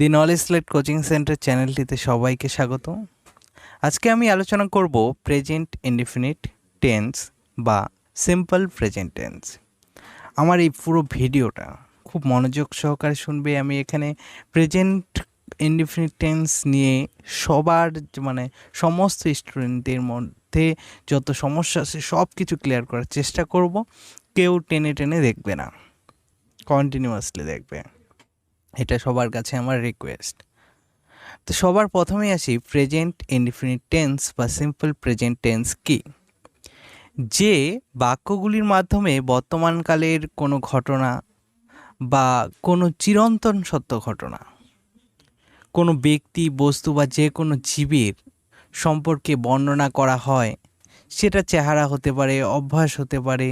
দি knowledge slate coaching centre চ্যানেলটিতে সবাইকে স্বাগত। আজকে আমি আলোচনা করব প্রেজেন্ট ইনডিফিনিট টেন্স বা সিম্পল প্রেজেন্ট টেন্স। আমার এই পুরো ভিডিওটা খুব মনোযোগ সহকারে শুনবে। আমি এখানে প্রেজেন্ট ইনডিফিনিট টেন্স নিয়ে সবার সমস্ত স্টুডেন্টদের মধ্যে যত সমস্যা আছে সব কিছু ক্লিয়ার করার চেষ্টা করব। কেউ টেনে টেনে দেখবে না, কন্টিনিউয়াসলি দেখবে, এটা সবার কাছে আমার রিকোয়েস্ট। তো সবার প্রথমে আসি প্রেজেন্ট ইনডিফিনিট টেন্স বা সিম্পল প্রেজেন্ট টেন্স কি। যে বাক্যগুলির মাধ্যমে বর্তমানকালের কোনো ঘটনা বা কোনো চিরন্তন সত্য ঘটনা, কোনো ব্যক্তি, বস্তু বা যে কোনো জীবের সম্পর্কে বর্ণনা করা হয়, সেটা চেহারা হতে পারে, অভ্যাস হতে পারে,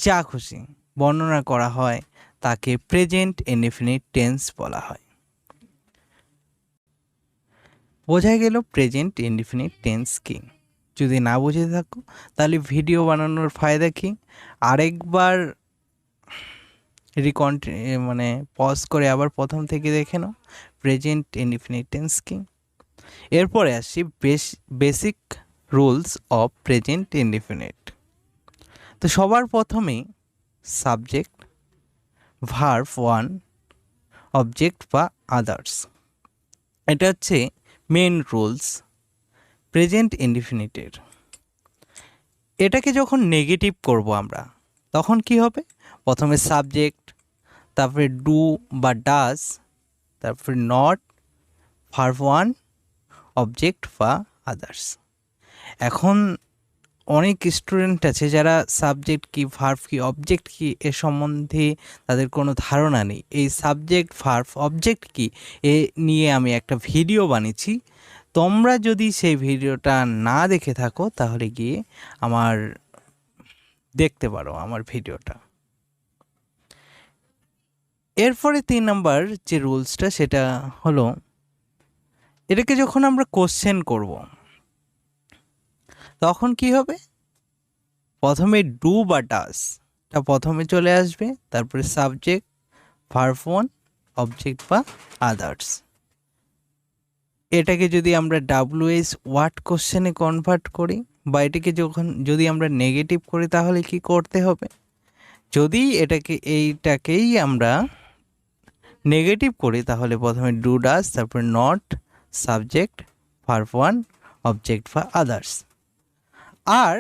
যা খুশি বর্ণনা করা হয়, তাকে প্রেজেন্ট ইনডিফিনিট টেন্স বলা হয়। বোঝা গেল প্রেজেন্ট ইনডিফিনিট টেন্স কি। যদি না বুঝে থাকো তাহলে ভিডিও বানানোর ফায়দা কি, আরেকবার পজ করে আবার প্রথম থেকে দেখে নাও প্রেজেন্ট ইনডিফিনিট টেন্স কি। এরপরে আসি basic rules of present indefinite. তো সবার প্রথমেই সাবজেক্ট, ভার্ব ওয়ান, অবজেক্ট বা আদার্স, এটা হচ্ছে মেন রুলস প্রেজেন্ট ইনডিফিনিটের। এটাকে যখন নেগেটিভ করব আমরা, তখন কি হবে? প্রথমে সাবজেক্ট, তারপরে ডু বা ডাজ, তারপরে নট, ভার্ব ওয়ান, অবজেক্ট বা আদার্স। এখন অনেক স্টুডেন্ট আছে যারা সাবজেক্ট কি, ভার্ব কি, অবজেক্ট কি এ সম্বন্ধে তাদের কোনো ধারণা নেই। এই সাবজেক্ট, ভার্ব, অবজেক্ট কি এ নিয়ে আমি একটা ভিডিও বানিয়েছি। তোমরা যদি সেই ভিডিওটা না দেখে থাকো তাহলে গিয়ে দেখতে পারো আমার ভিডিওটা। এরপরে 3 নম্বর যে রুলসটা সেটা হলো, এটাকে যখন আমরা কোশ্চেন করব তখন কি হবে? প্রথমে ডু বা ডাজটা প্রথমে চলে আসবে, তারপরে সাবজেক্ট, ভার্ব ওয়ান, অবজেক্ট বা আদার্স। এটাকে যদি আমরা ডাব্লিউএস ওয়ার্ড কোশ্চেনে কনভার্ট করি বা এটাকে যদি আমরা নেগেটিভ করি তাহলে কি করতে হবে? যদি এইটাকেই আমরা নেগেটিভ করি তাহলে প্রথমে ডু ডাজ, তারপরে not, subject, verb one, object বা আদার্স। আর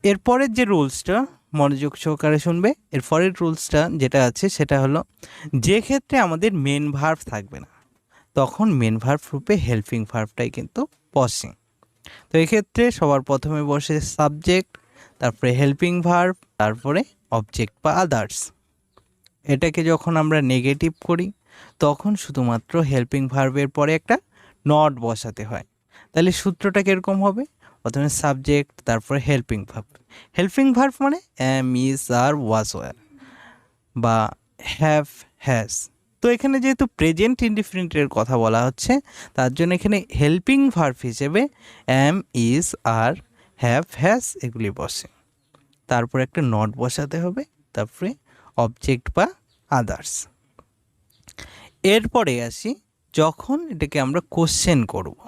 এরপরের যে রুলসটা মনোযোগ সহকারে শুনবে, এরপরের রুলসটা যেটা আছে সেটা হলো, যে ক্ষেত্রে আমাদের মেন ভার্ব থাকবে না তখন মেন ভার্ব রূপে হেল্পিং ভার্বটাই কিন্তু বসে। তো এক্ষেত্রে সবার প্রথমে বসে সাবজেক্ট, তারপরে হেল্পিং ভার্ব, তারপরে অবজেক্ট বা আদার্স। এটাকে যখন আমরা নেগেটিভ করি তখন শুধুমাত্র হেল্পিং ভার্বের পরে একটা নট বসাতে হয়। তাহলে সূত্রটা কীরকম হবে? প্রথমে সাবজেক্ট, তারপরে হেল্পিং ভার্ব। হেল্পিং ভার্ব মানে am, is, are, was, were বা হ্যাভ, হ্যাজ। তো এখানে যেহেতু প্রেজেন্ট ইনডিফিনিটের কথা বলা হচ্ছে, তার জন্য এখানে হেল্পিং ভার্ব হিসেবে am, is, are, have, has এগুলি বসে। তারপর একটা নট বসাতে হবে, তারপরে অবজেক্ট বা আদার্স। এরপরে আসি, যখন এটাকে আমরা কোশ্চেন করব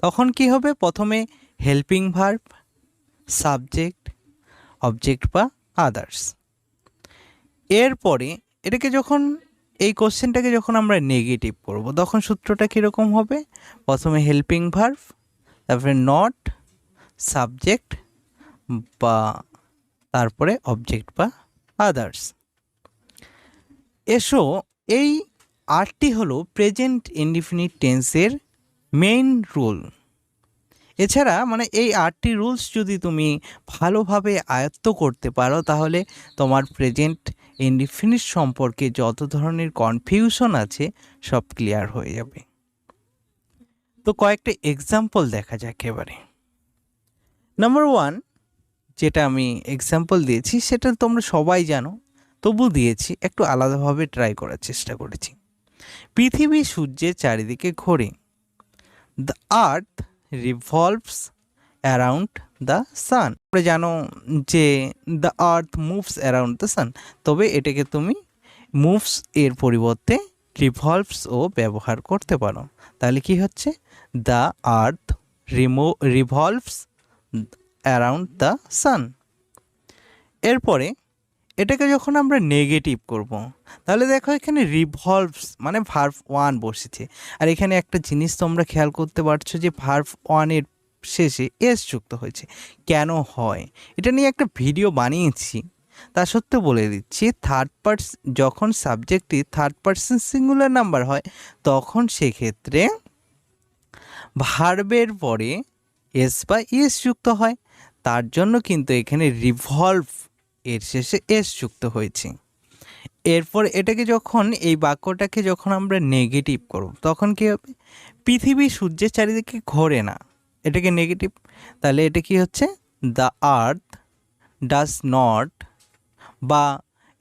তখন কি হবে? প্রথমে হেল্পিং ভার্ব, সাবজেক্ট, অবজেক্ট বা আদার্স। এরপরে এই কোশ্চেনটাকে যখন আমরা নেগেটিভ করব তখন সূত্রটা কীরকম হবে? প্রথমে হেল্পিং ভার্ব, তারপরে নট, সাবজেক্ট বা তারপরে অবজেক্ট বা আদার্স। এসো, এই 8টি হলো প্রেজেন্ট ইনডিফিনিট টেন্সের মেইন রুল। এছাড়া এই 8টি রুলস যদি তুমি ভালোভাবে আয়ত্ত করতে পারো তাহলে তোমার প্রেজেন্ট ইনডিফিনিট সম্পর্কে যত ধরনের কনফিউশন আছে সব ক্লিয়ার হয়ে যাবে। তো কয়েকটা এক্সাম্পল দেখা যাক এবারে। নাম্বার 1 যেটা আমি এক্সাম্পল দিয়েছি সেটা তোমরা সবাই জানো, তবু দিয়েছি, একটু আলাদাভাবে ট্রাই করার চেষ্টা করেছি। পৃথিবী সূর্যের চারিদিকে ঘোরে। The earth revolves around the sun. তোমরা জানো যে the earth moves around the sun, তবে এটাকে তুমি মুভস এর পরিবর্তে রিভলভসও ব্যবহার করতে পারো। তাহলে কি হচ্ছে, the earth revolves around the sun. এরপরে এটাকে যখন আমরা নেগেটিভ করব, তাহলে দেখো এখানে রিভলভস মানে ভার্ব ওয়ান বসেছে। আর এখানে একটা জিনিস তোমরা খেয়াল করতে পারছো যে ভার্ব ওয়ানের শেষে এস যুক্ত হয়েছে। কেন হয় এটা নিয়ে একটা ভিডিও বানিয়েছি, তা সত্ত্বেও বলে দিচ্ছি। যখন সাবজেক্টটি থার্ড পারসন সিঙ্গুলার নাম্বার হয় তখন সেক্ষেত্রে ভার্বের পরে এস বা ইএস যুক্ত হয়। তার জন্য কিন্তু এখানে রিভলভ এর শেষে এস যুক্ত হয়েছে। এরপর এটাকে যখন এই বাক্যটাকে যখন আমরা নেগেটিভ করব তখন কী হবে, পৃথিবী সূর্যের চারিদিকে ঘোরে না, এটাকে নেগেটিভ। তাহলে এটা কি হচ্ছে, দ্য আর্থ ডাজ নট, বা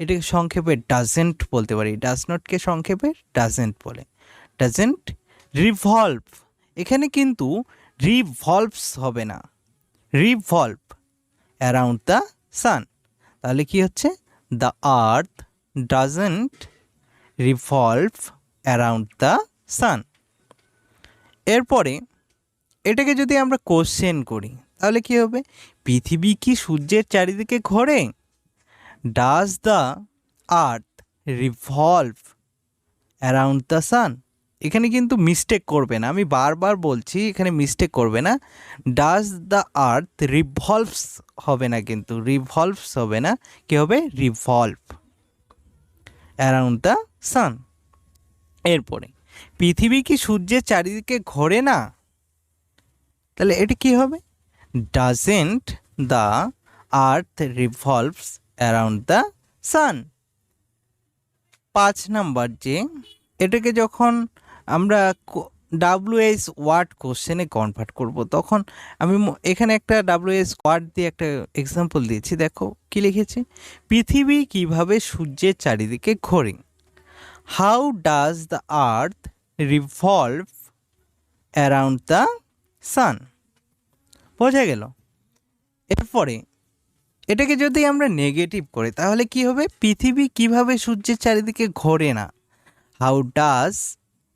এটাকে সংক্ষেপে ডাজেন্ট বলতে পারি। ডাজ নটকে সংক্ষেপে ডাজেন্ট বলে, ডাজেন্ট রিভলভ। এখানে কিন্তু রিভলভস হবে না, রিভলভ অ্যারাউন্ড দ্য সান। তাহলে কি হচ্ছে, the earth doesn't revolve around the sun. এরপরে এটাকে যদি আমরা কোশ্চেন করি তাহলে কি হবে, পৃথিবী কি সূর্যের চারিদিকে ঘোরে? Does the earth revolve around the sun. এখানে কিন্তু মিস্টেক করবে না, আমি বারবার বলছি এখানে মিস্টেক করবে না। ডাজ দ্য আর্থ রিভলভস হবে না, কিন্তু রিভলভস হবে না, কি হবে, রিভলভ অ্যারাউন্ড দ্য সান। এরপরে পৃথিবী কি সূর্যের চারিদিকে ঘোরে না? তাহলে এটা কি হবে, doesn't the earth revolves around the sun. 5 number যে এটাকে যখন আমরা WH ওয়ার্ড কোশ্চেনে কনভার্ট করব তখন আমি এখানে একটা WH ওয়ার্ড দিয়ে একটা এক্সাম্পল দিয়েছি। দেখো কি লিখেছি, পৃথিবী কিভাবে সূর্যের চারিদিকে ঘোরে। How does the earth revolve around the sun. বোঝা গেল? এরপরে এটাকে যদি আমরা নেগেটিভ করি তাহলে কি হবে, পৃথিবী কিভাবে সূর্যের চারিদিকে ঘোরে না। হাউ ডাজ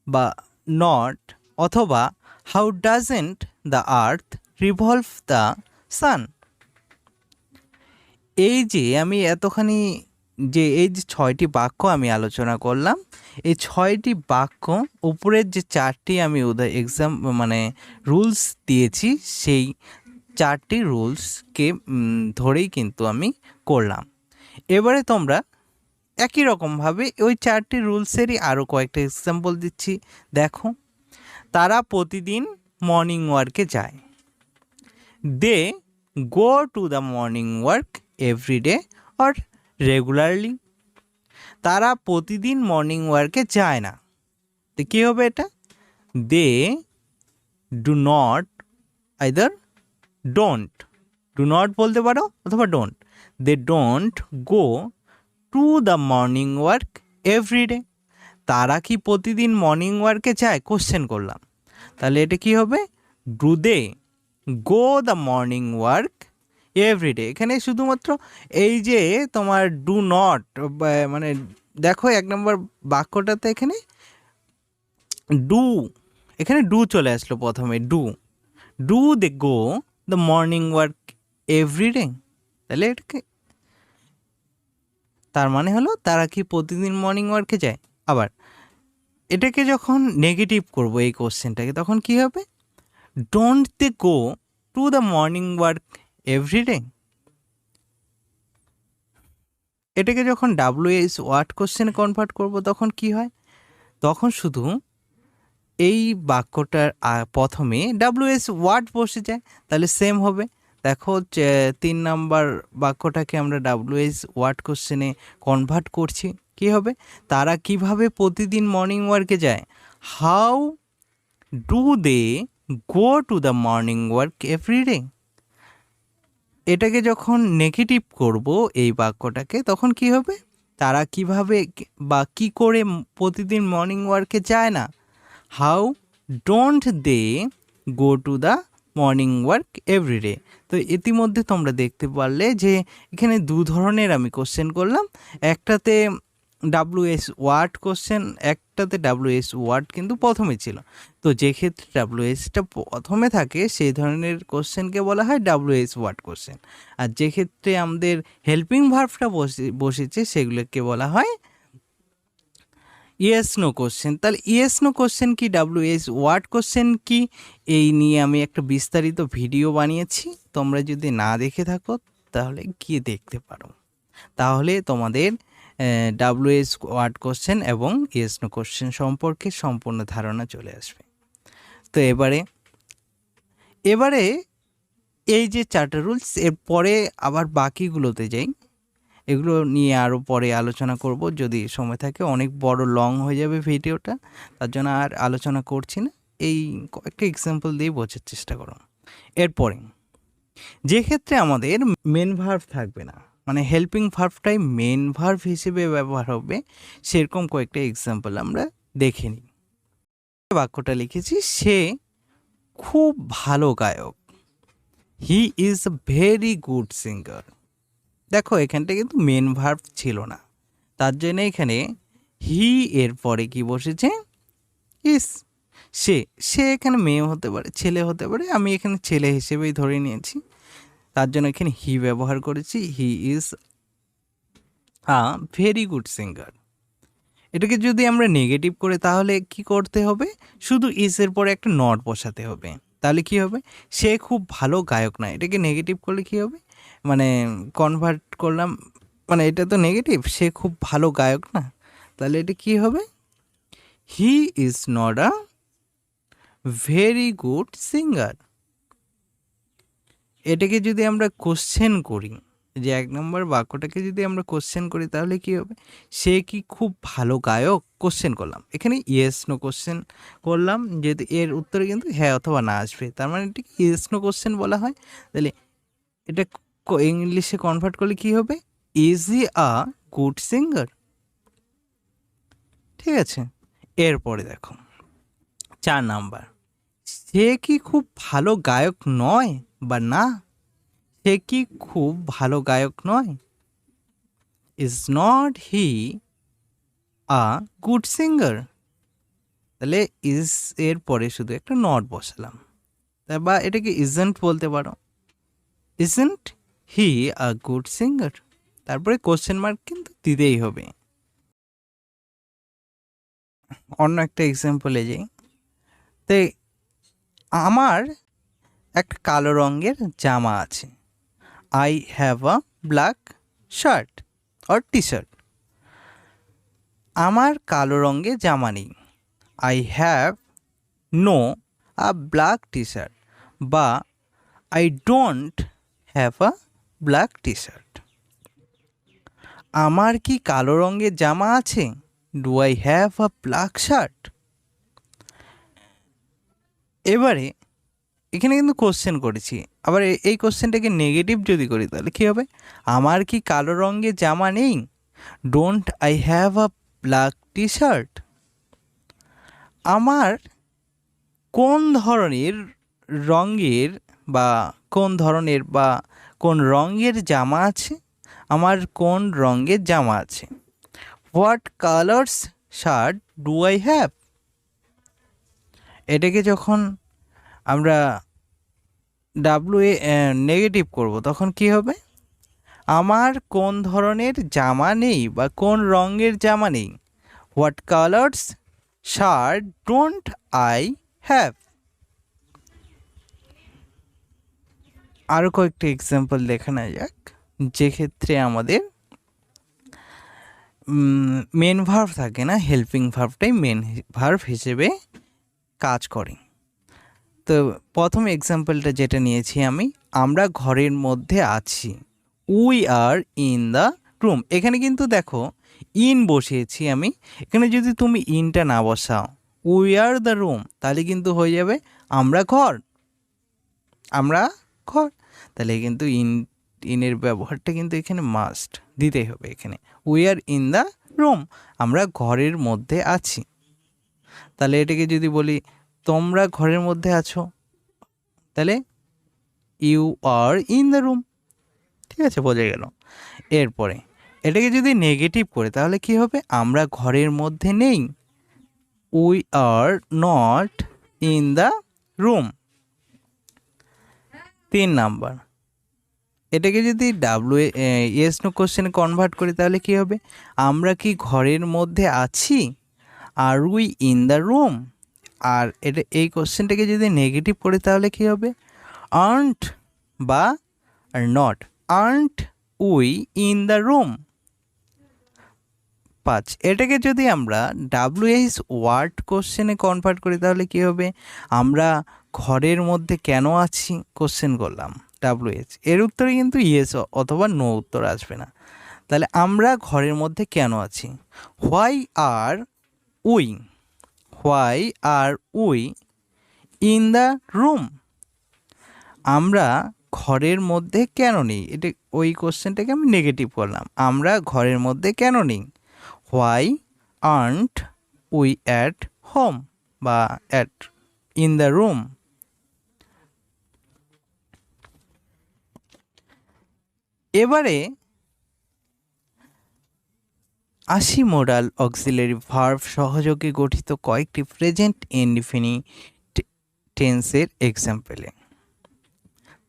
বা নট, অথবা how doesn't the earth revolve the sun. এই যে আমি এতখানি যে এই যে 6টি বাক্য আমি আলোচনা করলাম, এই 6টি বাক্য উপরের যে 4টি আমি রুলস দিয়েছি সেই 4টি রুলসকে ধরেই কিন্তু আমি করলাম। এবারে তোমরা একই রকমভাবে ওই 4টি রুলসেরই আরও কয়েকটা এক্সাম্পল দিচ্ছি। দেখো, তারা প্রতিদিন মর্নিং ওয়ার্কে যায়। They go to the morning work everyday or regularly. তারা প্রতিদিন মর্নিং ওয়ার্কে যায় না, তো কী হবে এটা, they do not, either don't, do not বলতে পারো অথবা don't, they don't go to the morning work every day. তারা কি প্রতিদিন মর্নিং ওয়ার্কে যায়, কোশ্চেন করলাম। তাহলে এটা কি হবে, do they go the morning work every day. এখানে শুধুমাত্র এই যে তোমার ডু নট, মানে দেখো 1 নম্বর বাক্যটাতে এখানে ডু, এখানে ডু চলে আসলো প্রথমে, do they go the morning work every day. তাহলে এটাকে তার মানে হলো তারা কি প্রতিদিন মর্নিং ওয়ার্কে যায়। আবার এটাকে যখন নেগেটিভ করব এই কোশ্চেনটাকে তখন কি হবে, don't they go to the morning work every day. এটাকে যখন WH ওয়ার্ড কোশ্চেনে কনভার্ট করব তখন কি হয়, তখন শুধু এই বাক্যটার প্রথমে WH ওয়ার্ড বসে যায়, তাহলে সেম হবে। দেখো 3 নাম্বার বাক্যটাকে আমরা WH ওয়ার্ড কোশ্চেনে কনভার্ট করছি, কি হবে, তারা কিভাবে প্রতিদিন মর্নিং ওয়ার্কে যায়। How do they go to the morning work every day. এটাকে যখন নেগেটিভ করব এই বাক্যটাকে তখন কি হবে, তারা কিভাবে বা কি করে প্রতিদিন মর্নিং ওয়ার্কে যায় না। How don't they go to the morning work every day. তো ইতিমধ্যে তোমরা দেখতে পারলে যে এখানে 2 ধরনের আমি কোশ্চেন করলাম। একটাতে WH ওয়ার্ড কোশ্চেন, একটাতে WH ওয়ার্ড কিন্তু প্রথমে ছিল। তো যে ক্ষেত্রে WHটা প্রথমে থাকে সেই ধরনের কোশ্চেনকে বলা হয় WH ওয়ার্ড কোশ্চেন। আর যে ক্ষেত্রে আমাদের হেল্পিং ভার্বটা বসেছে সেগুলোকে বলা হয় ইয়েস নো কোশ্চেন। তাহলে ইয়েস নো কোশ্চেন কি, WH ওয়ার্ড কোশ্চেন কি, এই নিয়ে আমি একটা বিস্তারিত ভিডিও বানিয়েছি। তোমরা যদি না দেখে থাকো তাহলে গিয়ে দেখতে পারো, তাহলে তোমাদের WH ওয়ার্ড কোশ্চেন এবং ইয়েস নো কোশ্চেন সম্পর্কে সম্পূর্ণ ধারণা চলে আসবে। তো এবারে এই যে 4টা রুলস, এরপরে আবার বাকিগুলোতে যাই, এগুলো নিয়ে আরও পরে আলোচনা করব যদি সময় থাকে। অনেক বড় লং হয়ে যাবে ভিডিওটা, তার জন্য আর আলোচনা করছি না, এই কয়েকটা এক্সাম্পল দিয়ে বোঝার চেষ্টা করো। এরপরে যে ক্ষেত্রে আমাদের মেন ভার্ব থাকবে না, মানে হেল্পিং ভার্বটাই মেন ভার্ব হিসেবে ব্যবহার হবে, সেরকম কয়েকটা এক্সাম্পল আমরা দেখে নিই। বাক্যটা লিখেছি, সে খুব ভালো গায়ক, he is a very good singer. দেখো এখানটা কিন্তু মেন ভার্ব ছিল না, তার জন্য এখানে হি এর পরে কি বসেছে, ইস। সে এখানে মেয়ে হতে পারে, ছেলে হতে পারে, আমি এখানে ছেলে হিসেবেই ধরে নিয়েছি, তার জন্য এখানে হি ব্যবহার করেছি। He is a very good singer. এটাকে যদি আমরা নেগেটিভ করে তাহলে কি করতে হবে, শুধু ইসের পরে একটা নট বসাতে হবে, তাহলে কি হবে, সে খুব ভালো গায়ক না। এটাকে নেগেটিভ করলে কি হবে, মানে কনভার্ট করলাম, মানে এটা তো নেগেটিভ, সে খুব ভালো গায়ক না, তাহলে এটা কি হবে, he is not a very good singer. এটাকে যদি আমরা কোশ্চেন করি, যে 1 নম্বর বাক্যটাকে যদি আমরা কোশ্চেন করি তাহলে কি হবে, সে কি খুব ভালো গায়ক, কোশ্চেন করলাম, এখানে ইয়েস নো কোশ্চেন করলাম, যেহেতু এর উত্তরে কিন্তু হ্যাঁ অথবা না আসবে, তার মানে এটাকে ইয়েস নো কোশ্চেন বলা হয়। তাহলে এটা ইংলিশে কনভার্ট করলে কি হবে, is he a good singer. ঠিক আছে, এরপরে দেখো 4 নাম্বার, সে কি খুব ভালো গায়ক নয় বা না, সে কি খুব ভালো গায়ক নয়, is not he a good singer. তাহলে ইজ এর পরে শুধু একটা নট বসালাম, বা এটাকে ইজেন্ট বলতে পারো, isn't he a good singer, তারপরে কোশ্চেন মার্ক কিন্তু দিতেই হবে। অন্য একটা এক্সাম্পলে যাই, তো আমার একটা কালো রঙের জামা আছে, I have a black shirt or T shirt. আমার কালো রঙের জামা নেই, I have no a black T shirt, বা I don't have a black T shirt. আমার কি কালো রঙের জামা আছে, do I have a black shirt. এবারে এখানে কিন্তু কোশ্চেন করেছি, আবার এই কোশ্চেনটাকে নেগেটিভ যদি করি তাহলে কী হবে, আমার কি কালো রঙের জামা নেই, don't I have a black T shirt. আমার কোন ধরনের রঙের বা কোন রঙের জামা আছে, আমার কোন রঙের জামা আছে, what colours shirt do I have. এটাকে যখন আমরা নেগেটিভ করব তখন কি হবে, আমার কোন ধরনের জামা নেই বা কোন রঙের জামা নেই, what colours shirt don't I have. আরও কয়েকটা এক্সাম্পল দেখা না যাক, যে ক্ষেত্রে আমাদের মেন ভার্ব থাকে না, হেল্পিং ভার্বটাই মেন ভার্ব হিসেবে কাজ করে। তো প্রথম এক্সাম্পলটা যেটা নিয়েছি আমি, আমরা ঘরের মধ্যে আছি, we are in the room. এখানে কিন্তু দেখো ইন বসিয়েছি আমি, এখানে যদি তুমি ইনটা না বসাও, উই আর দ্য রুম, তাহলে কিন্তু হয়ে যাবে আমরা ঘর, তাহলে কিন্তু ইনের ব্যবহারটা কিন্তু এখানে মাস্ট দিতেই হবে। এখানে we are in the room, আমরা ঘরের মধ্যে আছি। তাহলে এটাকে যদি বলি তোমরা ঘরের মধ্যে আছো, তাহলে you are in the room. ঠিক আছে, বোঝা গেল। এরপরে এটাকে যদি নেগেটিভ করে তাহলে কি হবে? আমরা ঘরের মধ্যে নেই, we are not in the room. 3 number, এটাকে যদি ইয়েস নো কোশ্চেনে কনভার্ট করি তাহলে কি হবে? আমরা কি ঘরের মধ্যে আছি? আর উই ইন দ্য রুম। আর এই কোশ্চেনটাকে যদি নেগেটিভ করি তাহলে কি হবে? আর্নট বা not, aren't we in the room. 5, এটাকে যদি আমরা WH ওয়ার্ড কোশ্চেনে কনভার্ট করি তাহলে কি হবে? আমরা ঘরের মধ্যে কেন আছি কোশ্চেন করলাম, WH এর উত্তরে কিন্তু ইয়েস অথবা নো উত্তর আসবে না। তাহলে আমরা ঘরের মধ্যে কেন আছি? Why are we, why are we in the room. আমরা ঘরের মধ্যে কেন নেই? এটা ওই কোশ্চেনটাকে আমি নেগেটিভ করলাম, আমরা ঘরের মধ্যে কেন নেই? Why aren't we at home বা অ্যাট ইন দ্য রুম। এবারে আসি মোডাল অক্সিলারি ভার্ব সহযোগে গঠিত কয়েকটি প্রেজেন্ট ইনডিফিনিট টেন্সের এক্সাম্পলে।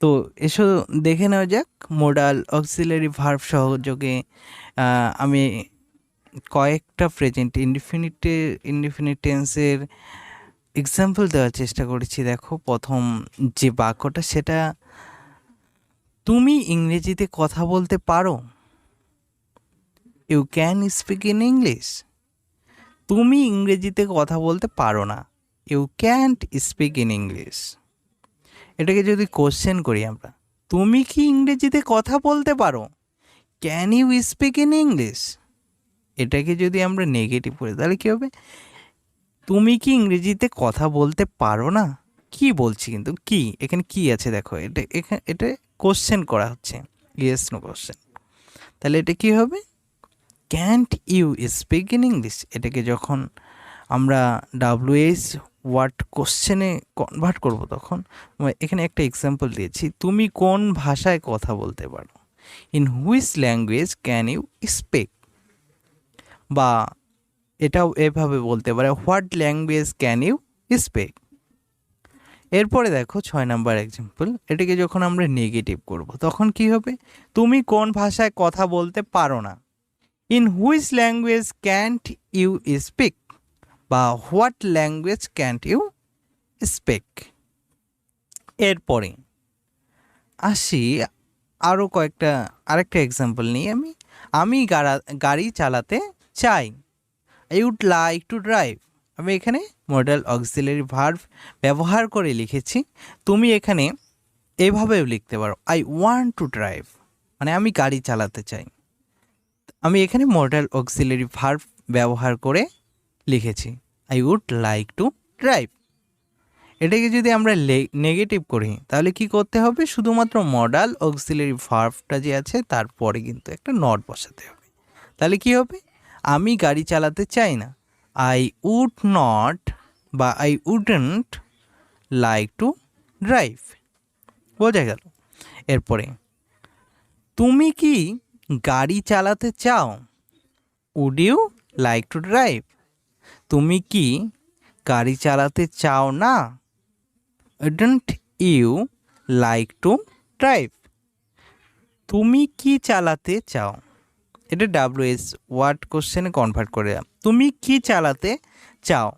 তো এসো দেখে নেওয়া যাক মোডাল অক্সিলারি ভার্ব সহযোগে আমি কয়েকটা প্রেজেন্ট ইনডিফিনিট টেন্সের এক্সাম্পল দেওয়ার চেষ্টা করেছি। দেখো প্রথম যে বাক্যটা, সেটা তুমি ইংরেজিতে কথা বলতে পারো, you can speak in English. তুমি ইংরেজিতে কথা বলতে পারো না, you can't speak in English. এটাকে যদি কোশ্চেন করি আমরা, তুমি কি ইংরেজিতে কথা বলতে পারো, can you speak in English. এটাকে যদি আমরা নেগেটিভ করি তাহলে কী হবে? তুমি কি ইংরেজিতে কথা বলতে পারো না, কি বলছি কিন্তু কি, এখানে কি আছে দেখো, এটা কোশ্চেন করা হচ্ছে, ইয়েস নো কোশ্চেন। তাহলে এটা কি হবে? Can't you speak in English. এটাকে যখন আমরা WH ওয়ার্ড কোশ্চেনে কনভার্ট করব তখন এখানে একটা এক্সাম্পল দিয়েছি, তুমি কোন ভাষায় কথা বলতে পারো, in which language can you speak. বা এটাও এভাবে বলতে পারে, what language can you speak. এরপরে দেখো 6 নাম্বার এক্সাম্পল, এটাকে যখন আমরা নেগেটিভ করব তখন কি হবে? তুমি কোন ভাষায় কথা বলতে পারো না, in which language can't you speak বা what language can't you speak. এরপরে আসি আরও আরেকটা এক্সাম্পল নিই আমি গাড়ি চালাতে চাই, I would like to drive. আমি এখানে মডাল অক্সিলারি ভার্ব ব্যবহার করে লিখেছি, তুমি এখানে এভাবেও লিখতে পারো, আই ওয়ান্ট টু ড্রাইভ, মানে আমি গাড়ি চালাতে চাই। আমি এখানে মডাল অক্সিলারি ভার্ব ব্যবহার করে লিখেছি, I would like to drive. এটাকে যদি আমরা নেগেটিভ করি তাহলে কি করতে হবে? শুধুমাত্র মডাল অক্সিলারি ভার্বটা যে আছে তারপরে কিন্তু একটা নট বসাতে হবে। তাহলে কি হবে? আমি গাড়ি চালাতে চাই না, আই উড নট বা I wouldn't like to drive. বোঝা গেল? এরপরে তুমি কি গাড়ি চালাতে চাও, would you like to drive. তুমি কি গাড়ি চালাতে চাও না, wouldn't you like to drive. তুমি কি চালাতে চাও, এটা WH ওয়ার্ড কোশ্চেনে কনভার্ট করে দিলাম, তুমি কি চালাতে চাও।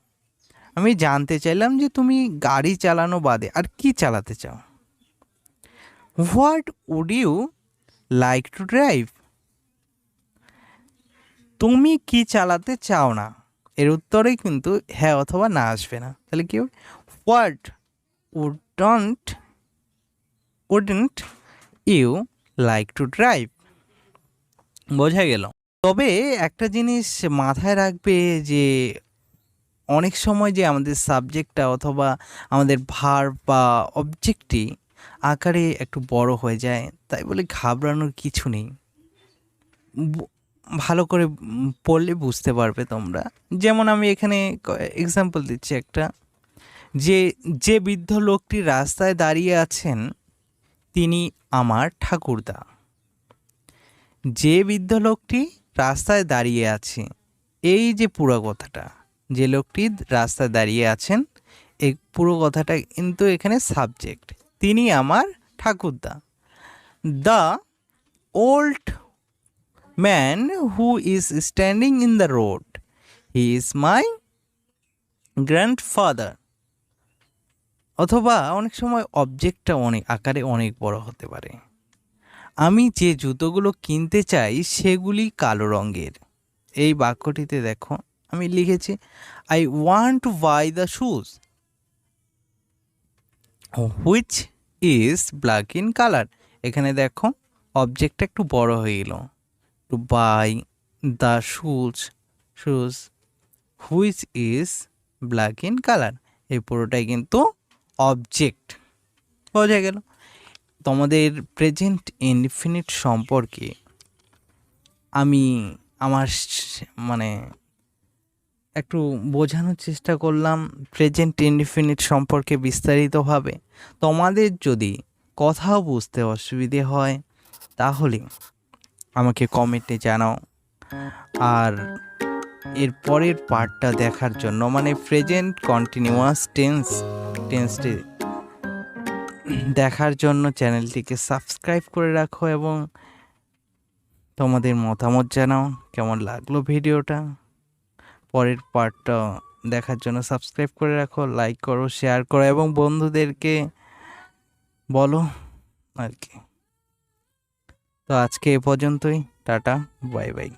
আমি জানতে চাইলাম যে তুমি গাড়ি চালানো বাদে আর কি চালাতে চাও। What would you like to drive. তুমি কি চালাতে চাও না, এর উত্তরেই কিন্তু হ্যাঁ অথবা না আসবে না। তাহলে কি হবে? What wouldn't you like to drive. বোঝা গেল? তবে একটা জিনিস মাথায় রাখবে যে অনেক সময় যে আমাদের সাবজেক্টটা অথবা আমাদের ভার্ব বা অবজেক্টটি আকারে একটু বড় হয়ে যায়, তাই বলে ঘাবড়ানোর কিছু নেই। ভালো করে পড়লে বুঝতে পারবে তোমরা। যেমন আমি এখানে এক্সাম্পল দিচ্ছি একটা, যে বৃদ্ধ লোকটি রাস্তায় দাঁড়িয়ে আছেন তিনি আমার ঠাকুরদা। যে বৃদ্ধ লোকটি রাস্তায় দাঁড়িয়ে আছে, এই যে পুরো কথাটা, যে লোকটি রাস্তায় দাঁড়িয়ে আছেন, এই পুরো কথাটা কিন্তু এখানে সাবজেক্ট। তিনি আমার ঠাকুরদা। The old man who is standing in the road, he is my grandfather. অথবা অনেক সময় অবজেক্টটা অনেক আকারে অনেক বড় হতে পারে। আমি যে জুতোগুলো কিনতে চাই সেগুলি কালো রঙের। এই বাক্যটিতে দেখো আমি লিখেছি I want to buy the shoes which is black in colour. এখানে দেখো অবজেক্টটা একটু বড় হয়ে গেল। To buy the shoes which is black in colour, এই পুরোটাই কিন্তু অবজেক্ট। বোঝা গেল? তোমাদের প্রেজেন্ট ইনফিনিট সম্পর্কে আমি আমার মানে একটু বোঝানোর চেষ্টা করলাম প্রেজেন্ট ইনডিফিনিট সম্পর্কে বিস্তারিতভাবে। তোমাদের যদি কথাও বুঝতে অসুবিধে হয় তাহলে আমাকে কমেন্টে জানাও। আর এর পরের পার্টটা দেখার জন্য, মানে প্রেজেন্ট কন্টিনিউয়াস টেন্সটি দেখার জন্য চ্যানেলটিকে সাবস্ক্রাইব করে রাখো এবং তোমাদের মতামত জানাও কেমন লাগলো ভিডিওটা। পরের পার্টটা দেখার জন্য সাবস্ক্রাইব করে রাখো, লাইক করো, শেয়ার করো এবং বন্ধুদেরকে বলো আর কি। তো আজকে এ পর্যন্তই, টাটা, বাই বাই।